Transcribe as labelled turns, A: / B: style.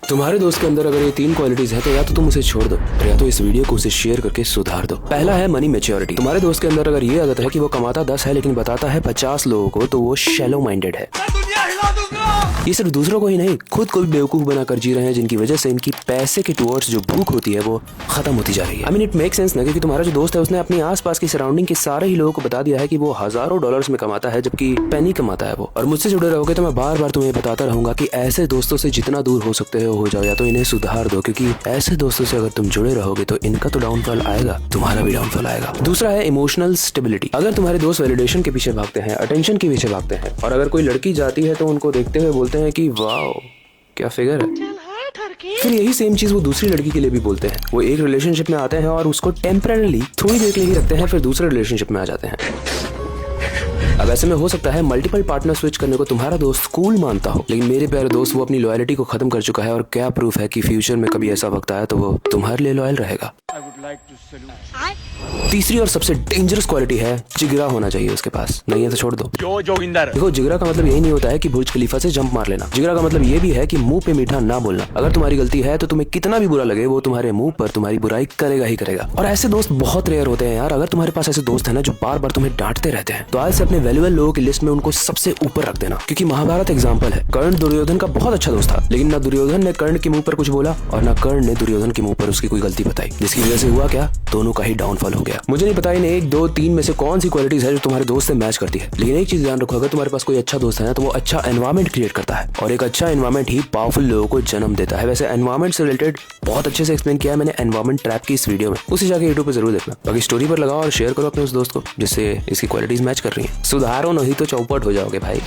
A: तुम्हारे दोस्त के अंदर अगर ये 3 क्वालिटीज है तो या तो तुम उसे छोड़ दो और या तो इस वीडियो को उसे शेयर करके सुधार दो। पहला है मनी मैच्योरिटी। तुम्हारे दोस्त के अंदर अगर ये आदत है कि वो कमाता 10 है लेकिन बताता है 50 लोगों को, तो वो शैलो माइंडेड है। ये सिर्फ दूसरों को ही नहीं, खुद को भी बेवकूफ बनाकर जी रहे हैं, जिनकी वजह से इनकी पैसे के टुवर्ड्स जो भूख होती है वो खत्म होती जा रही है। I mean it make sense ना, क्योंकि तुम्हारा जो दोस्त है उसने अपने आसपास की सराउंडिंग के सारे ही लोगों को बता दिया है कि वो हजारों डॉलर्स में कमाता है, जबकि पेनी कमाता है वो। और मुझसे जुड़े रहोगे तो मैं बार बार तुम्हें बताता रहूंगा कि ऐसे दोस्तों से जितना दूर हो सकते हो जाओ, या तो इन्हें सुधार दो, क्योंकि ऐसे दोस्तों से अगर तुम जुड़े रहोगे तो इनका तो डाउनफॉल आएगा, तुम्हारा भी डाउनफॉल आएगा। दूसरा है इमोशनल स्टेबिलिटी। अगर तुम्हारे दोस्त वैलिडेशन के पीछे भागते हैं, अटेंशन के पीछे भागते हैं, और अगर कोई लड़की जाती है तो उनको देखते हुए बोलते हैं कि वाओ क्या फिगर है, फिर यही सेम चीज वो दूसरी लड़की के लिए भी बोलते हैं। वो एक रिलेशनशिप में आते हैं और उसको टेम्परेरीली थोड़ी देर के लिए ही रखते हैं, फिर दूसरे रिलेशनशिप में आ जाते हैं। अब ऐसे में हो सकता है मल्टीपल पार्टनर स्विच करने को तुम्हारा दोस्त कूल मानता हो, लेकिन मेरे प्यारे दोस्त वो अपनी लॉयल्टी को खत्म कर चुका है, और क्या प्रूफ है कि फ्यूचर में कभी ऐसा वक्त आया तो वो तुम्हारे लिए लॉयल रहेगा। तीसरी और सबसे डेंजरस क्वालिटी है जिगरा होना चाहिए उसके पास। नहीं है तो छोड़ दो। जोगिंदर देखो, जिगरा का मतलब यही नहीं होता है कि बुर्ज खलीफा से जंप मार लेना। जिगरा का मतलब ये भी है कि मुंह पे मीठा ना बोलना। अगर तुम्हारी गलती है तो तुम्हें कितना भी बुरा लगे, वो तुम्हारे मुंह पर तुम्हारी बुराई करेगा ही करेगा। और ऐसे दोस्त बहुत रेयर होते हैं यार। अगर तुम्हारे पास ऐसे दोस्त है ना जो बार बार तुम्हें डांटते रहते हैं, तो आज से अपने वैल्यूएबल लोगों की लिस्ट में उनको सबसे ऊपर रख देना। क्योंकि महाभारत एग्जाम्पल है। कर्ण दुर्योधन का बहुत अच्छा दोस्त था, लेकिन ना दुर्योधन ने कर्ण के मुंह पर कुछ बोला और ना कर्ण ने दुर्योधन के मुंह पर उसकी कोई गलती बताई, जिसकी वजह से हुआ क्या, दोनों का ही डाउनफॉल हो गया। मुझे नहीं पता इन 1, 2, 3 में से कौन सी क्वालिटीज है जो तुम्हारे दोस्त से मैच करती है, लेकिन एक चीज ध्यान रखो, अगर तुम्हारे पास कोई अच्छा दोस्त है ना तो वो अच्छा एनवायरमेंट क्रिएट करता है, और एक अच्छा एनवायरमेंट ही पावरफुल लोगों को जन्म देता है। वैसे एनवायरमेंट से रिलेटेड बहुत अच्छे से एक्सप्लेन किया है मैंने एनवायरमेंट ट्रैप की इस वीडियो में, उसे जाके यूट्यूब पे जरूर देखना। बाकी स्टोरी पर लगाओ और शेयर करो अपने उस दोस्त को जिससे इसकी क्वालिटीज मैच कर रही है। सुधारो नहीं तो चौपट हो जाओगे भाई।